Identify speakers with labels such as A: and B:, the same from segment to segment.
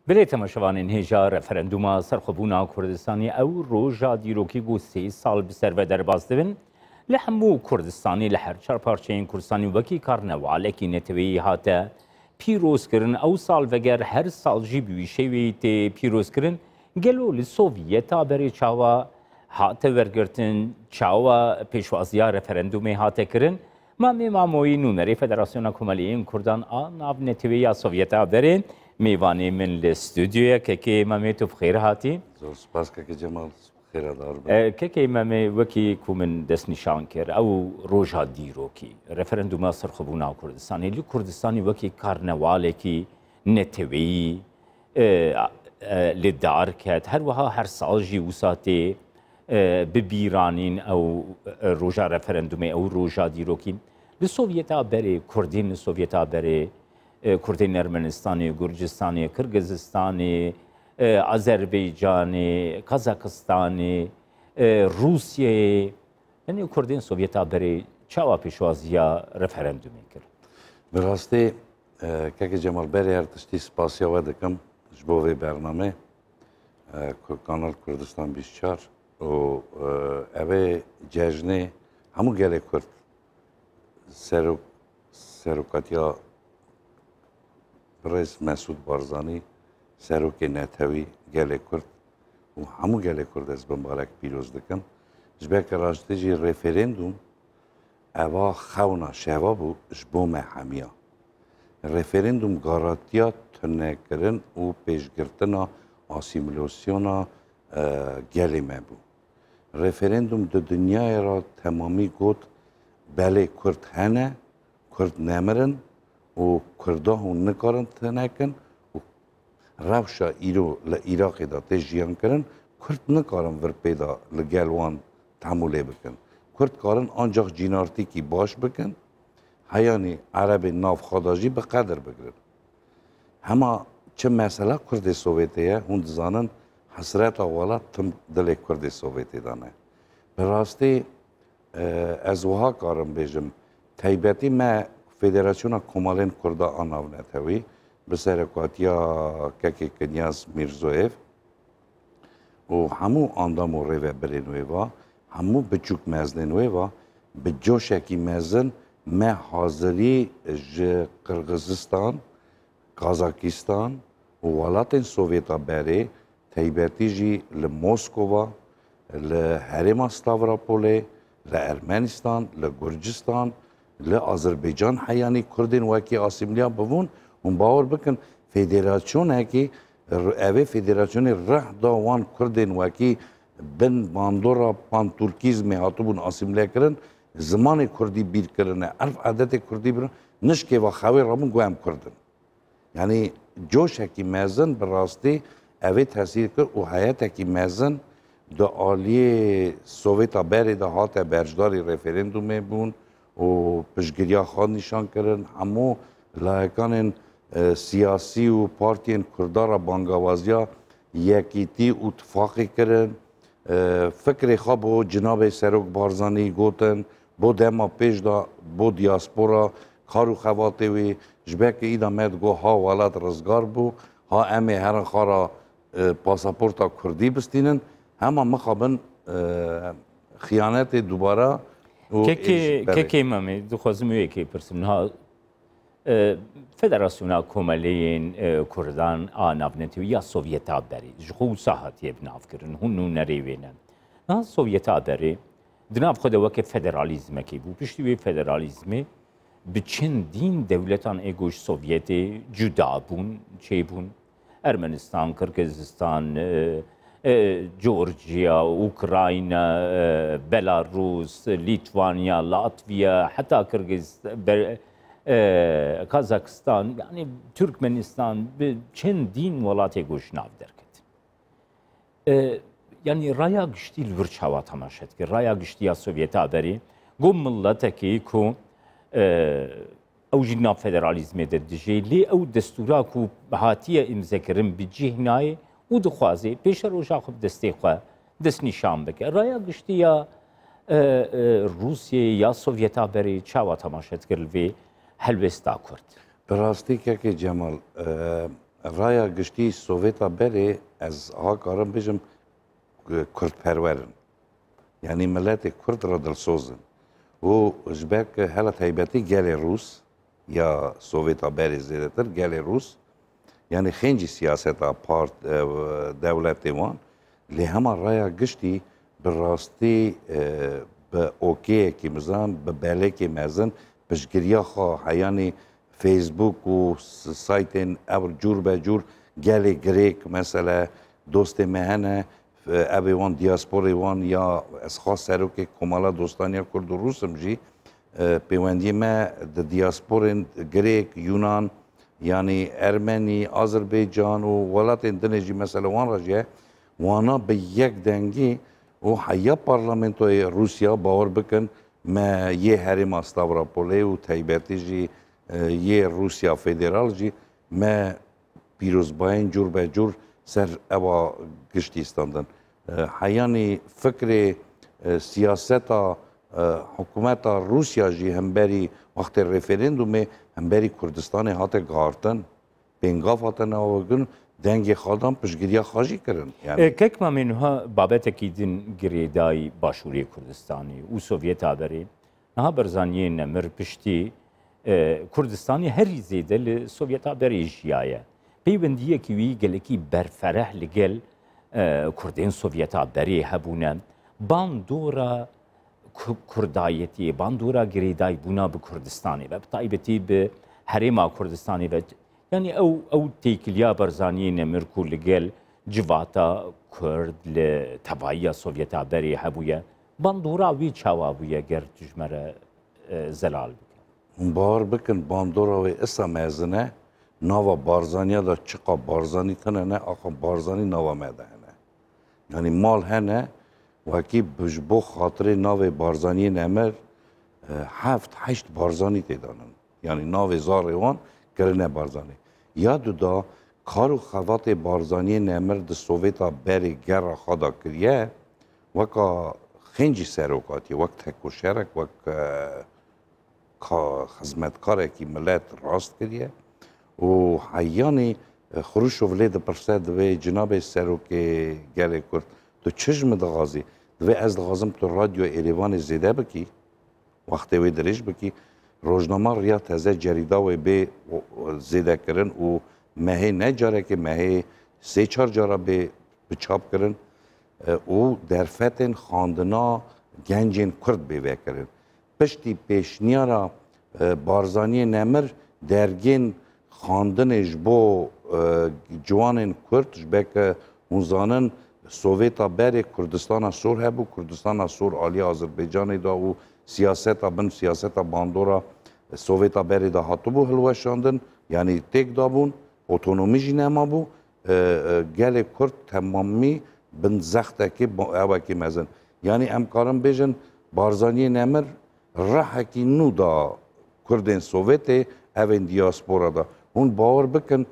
A: بله تماشاوانین هجا رفرندوما سرخبونا کردستانی او روژا دیروکی گو 3 سال بسر و درباز دبن لحمو کردستانی لحر چار پارچین کردستانی وکی کارنوالکی نتوی هاتا پیروز کرن او سال وگر هر سال جی بیویشوی تی پیروز کرن گلو لسوویتا بری چاوا هاتا ورگرتن چاوا پیشوازیا رفرندومی هاتا کرن مامی ماموی نونری فدراسیون کمالیین کردان ناو نتوی سوویتا برین میوانی من الاستودیو که مامی تو بخیر هاتی
B: زور سپاس که جمال خیر دار
A: که مامی وکی کومن دست نشان کرد او روژا دیروکی رفرندوم سرخبونا کردستانی لی کردستانی وکی کارنواله کی نتوی لدار کرد هر وها هر سال جی وساتی ببیرانین او روژا رفرندومی او روژا دیروکی لسوویتا بری کردین لسوویتا بری کردین ارمنستانی، گرجستانی، کرگزستانی، آذربایجانی، کازاکستانی، روسیه یعنی کردین سوویتا بری چاوا پیشوازیا رفرندومی کرد.
B: براستی که جمال بری ارتشتی سپاسیا و دکم جبوی برنامه کانال کردستان 24 و اوه جشنه همو گله کرد سروکاتیا رئیس مسعود بارزانی سروک نتوی گله کرد و همو گله کرد از بمبارک پیروز دکم جبه که راشته جی رفرندوم اوا خونا شوا بو جبوم همیا رفرندوم گاراتیا تنه کرن و پیشگرتنا آسیمولاسیونا گله ما بو رفرندوم دو دنیای را تمامی گوت بله کرد هنه کرد نمرن و کرده هون نکارن تنکن و روشا ایرو لعراق دا تجیان کرن کرد نکارن ور پیدا لگلوان تحمله بکن کرد کارن آنجاق جینارتی کی باش بکن هیانی عرب ناف خاداجی به قدر بگرن هما چه مسئله کرد سوویتیه هون دزانن حسرت آوالا تم دل کرد سوویتی دانه براستی از وها کارم بیجم تایبتی ما فدراسیون کمالین کرده آناو نتوی به سرکاتیا که کنیاز میرزویف و همو آندامو ریوه برینویوا همو بچوک مزنینویوا به جوشکی مزن ما حاضری قرغزستان کازاکستان و ولاتین سوویتا بری تایبتی جی لموسکووا لحرم استاوراپولی لارمنستان لگرجستان لآذربایجان حیانی کردین وکی آسیملیا بوون اون باور بکن فدراسیون هکی اوه فدراسیون ره داوان کردین وکی بن باندورا پان ترکیزمی هاتوبون آسیملیا کرن زمان کردی بیر کرنه الف عدد کردی بیر نشکه و خواه رامون گوهم کردن یعنی جوش هکی مزن براستی اوه تحصیل کرد و حیات هکی مزن دا آلیه سوویتا بری دا هات برجداری رفرندومه بون و پشگریا خواهد نشان کردن همو لایکان سیاسی و پارتین کردارا بانگاوازیا یکیتی اتفاقی کردن فکر خواب و جناب سروک بارزانی گوتن بو دما پیش دا بو دیاسپورا کارو خواته وی جبه که ایدا مد گو ها ولاد رزگار بو ها امی هر خارا پاسپورتا کردی بستینن همه مخابن خیانت دوباره
A: که مامی دو خوازم یکی پرسیم ها فدراسیون کمالین کردان آنابنتی یا سوویتا بری جخو ساحتی بناف کرن هنو نریوینن نه سوویتا بری دناف خود وقت فدرالیزم کی بو پشتی فدرالیزمی به چندین دولتان ایگوش سوویتی جدا بون چه بون ارمنستان کرگزستان جورجيا اوكراينا بيلاروس ليتوانيا لاتفيا حتى كازاكستان يعني تركمانستان چندین ولاتی گوش ناو درکت يعني رايا گشتي الورچاوا تماشت که رايا گشتي سوویتا بری گم ملتکی کو او جنا فدرالیزم دجی لی او دستورا کو هاتیه امذکرم بجهنای و دخوازی پیش روژا خوب دستی خواه دست نشان بکه رایا گشتی یا روسیه یا سوویتا بری چاوا تماشت کرد وی هلوستا کرد
B: براستی که جمال رایا گشتی سوویتا بری از ها کارم بیشم کرد پرورن یعنی ملت کرد را دلسوزن و جبک هلا تایبتی گل روس یا سوویتا بری زیده تر گل روس یعنی خنجی سیاست پارت دولت وان لی همه رایا گشتی براستی به اوکی که مزان به بله که مزن بشگریا خواه حیانی فیسبوک و سایتین او جور به جور گل گریک مثلا دوست مهنه اوی وان دیاسپوری وان یا از خاص سرو که کمالا دوستانی کرد و روسم جی پیوندی ما دیاسپورین گریک یونان یعنی ارمنی آذربایجان و ولات اندونزی مثلا وان راجعه وانا به یک دنگی و حیا پارلمنتوی روسیا باور بکن ما یه هرم استاوراپولی و تایبتی جی یه روسیا فدرال جی ما پیروز باین جور به جور سر اوا گشتی استاندن حیانی فکر سیاست حکومت روسیا جی هم بری وقت رفرندوم هم بری کردستان هات گارتن بنگاف هاتن آوگن دنگ خادم پشگیریا خاجی کردن
A: یعنی که ما منها بابت کیدن گریدای باشوری کردستانی و سوویت آبری نه برزانیه نمر پشتی کردستانی هر زیده لسوویت آبری جیایه پیوندیه که وی گلکی برفره لگل کردین سوویت آبری هبونه باندورا کردایتی باندورا گریدای بونا به کردستانی و بطایبتی به حریم کردستانی و یعنی او تیکلیا برزانی نمرکو لگل جواتا کرد لتوایی سوویت آبری هبویه باندورا وی چاوا بویه گر تجمره زلال بکن
B: بار بکن باندورا وی اسا مزنه ناوا بارزانیا دا چقا بارزانی تنه نه آقا بارزانی ناوا مده هنه یعنی مال هنه وکی بجبو خاطر ناو بارزانی نمر 7-8 بارزانی تیدانن یعنی ناو زاروان کرنه بارزانی یادو دا کارو خوات بارزانی نمر د سوویتا بری گر خدا کریه وکا خنجی سروکاتی وقت تکو شرک وقت خدمتکاره که ملت راست کریه و حیانی خروشوف لید پرسد و جناب سروک گره کرد تو چشم دغازی دوی از دغازم تو رادیو ایریوان زیده بکی وقتی وی درش بکی روزنامه ریا تازه جریده و به زیده کرن و مهی نجاره که مهی 3-4 جاره به چاپ کرن و در فتن خاندنا گنجین کرد بیوه کرن پشتی پیشنیارا بارزانی نمر درگین خاندنش بو جوانین کرد جبکه اونزانن سوویتا بری کردستان سور هبو کردستان سور آلی آذربایجان دا و سیاست بن سیاست باندورا سوویتا بری دا هاتو بو هلوشاندن یعنی تک دابون اتونومی جی نما بو گل کرد تمامی بن زخته که اوه که مزن یعنی امکارم بیجن بارزانی نمر رحکی نو دا کردین سوویت اوین دیاسپورا دا اون باور بکن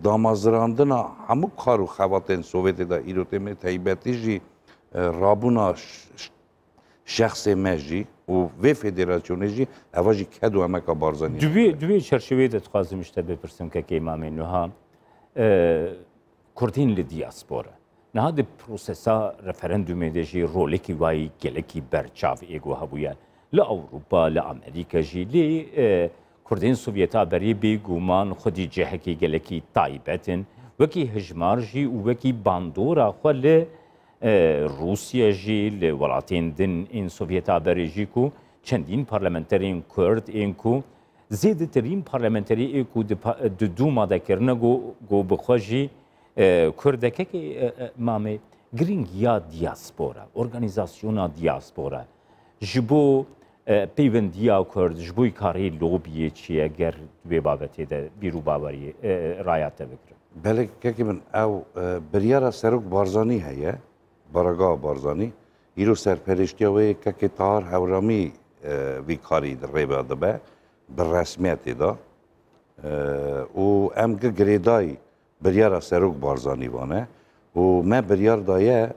B: دامازراندنا همو کارو خواتین سوویت دا ایروتیمه تایبتی جی رابونا شخص مجی و فدراسیون جی اواجی کدو امکا بارزانی
A: دوی چرچوی ده تخوازم اشته بپرسم که امام نوها کردین لدیاسپورا نها ده پروسسا رفرندوم ده جی رولکی وای گلکی برچاو ایگو هبویا لأوروبا لأمریکا جی لی کردین سوویتا بری بیگومان خودی جهکی گلکی تایبتن وکی هجمار جی و وکی باندورا خو لی روسیا جی لی ولاتین دن این سوویتا بری جی کو چندین پارلمنترین کرد این کو زیده ترین پارلمنتری ای کو د دوما دا کرنه گو بخوا جی کردکه که مامه گرینگ یا دیاسپورا ارگانیزاسیونا دیاسپورا جبو پیوندیا کرد جبوی کاری لوبیه چیه گر دوی بابتی ده بیرو باوری رایت بکره
B: بله که من او بریارا سروک بارزانی هیه برگا بارزانی ایرو سرپرشتیاوی که تار هورامی وی کاری در ریبه دبه بر رسمیتی دا و ام گریدای بریارا سروک بارزانی وانه و ما بریار دایه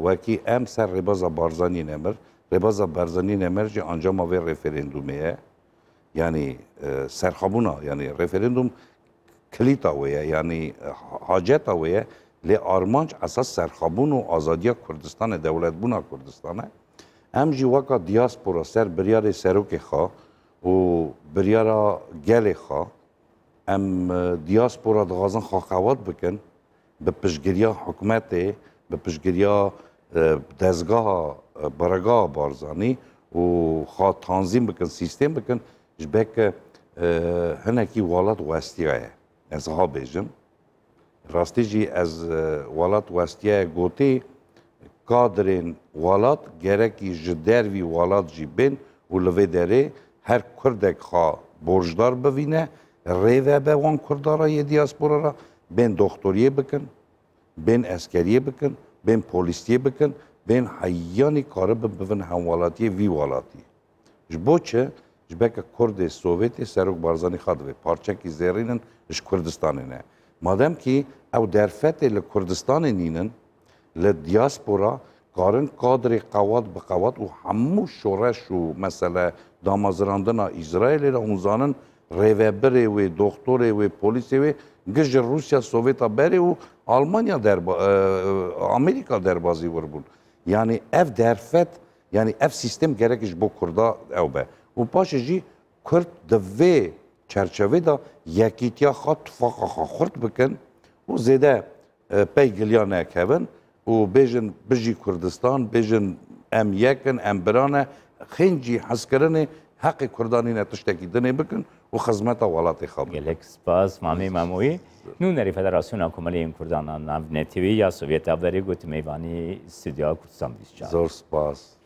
B: وکی ام سر ریبازا بارزانی نمر ربازا برزانی نمرجی انجام آوی رفرندومیه یعنی سرخابونا یعنی رفرندوم کلیتا ویه یعنی حاجت ویه لی آرمانج اساس سرخابون و آزادی کردستان دولت بونا کردستانه ام جی وکا دیاسپورا سر بریار سروک خواه و بریارا گل خواه ام دیاسپورا دغازن خواهوات بکن به پشگریا حکومت به پشگریا دزگاه برگاه بارزانی و خواه تنظیم بکن سیستم بکن جبک هنکی والات وستیه از ها بیجم راستی جی از والات وستیه گوتی کادرین والات گرکی جدروی والات جی بین و لوی داره هر کردک خواه برجدار ببینه ریوه به وان کردارا دیاسپورا را بین دکتریه بکن بین اسکریه بکن بین پولیسیه بکن بین حیانی کاره ببین هموالاتی وی والاتی جبو چه جبک کرد سوویتی سروک بارزانی خواهد پارچه کی زیرینن اش کردستانی نه مادم که او درفت لکردستان نینن لدیاسپورا کارن قادر قواد بقواد و همو شورش و مثلا دامازراندنا اسرائیل را اونزانن ریوبری و دکتری و پلیسی و گج روسیا سوویتا بری و آلمانیا در امریکا در بازی وربون یعنی اف درفت یعنی اف سیستم گرکش بو کردا او به و پاش جی کرد دوی چرچوه دا یکیتیا خواه تفاقا خورد بکن و زیده پی گلیا نکهون و بیجن بجی کردستان بیجن ام یکن ام برانه خینجی حس کرنه حق کردانی نتشتکی دنه بکن و خدمت ولات خواب
A: گلک سپاس مامی ماموی نو نری فدراسیون کمالی این کردان ناو نتیوی یا سوویت افداری گوت میوانی استودیا کردستان بیشتر
B: زور سپاس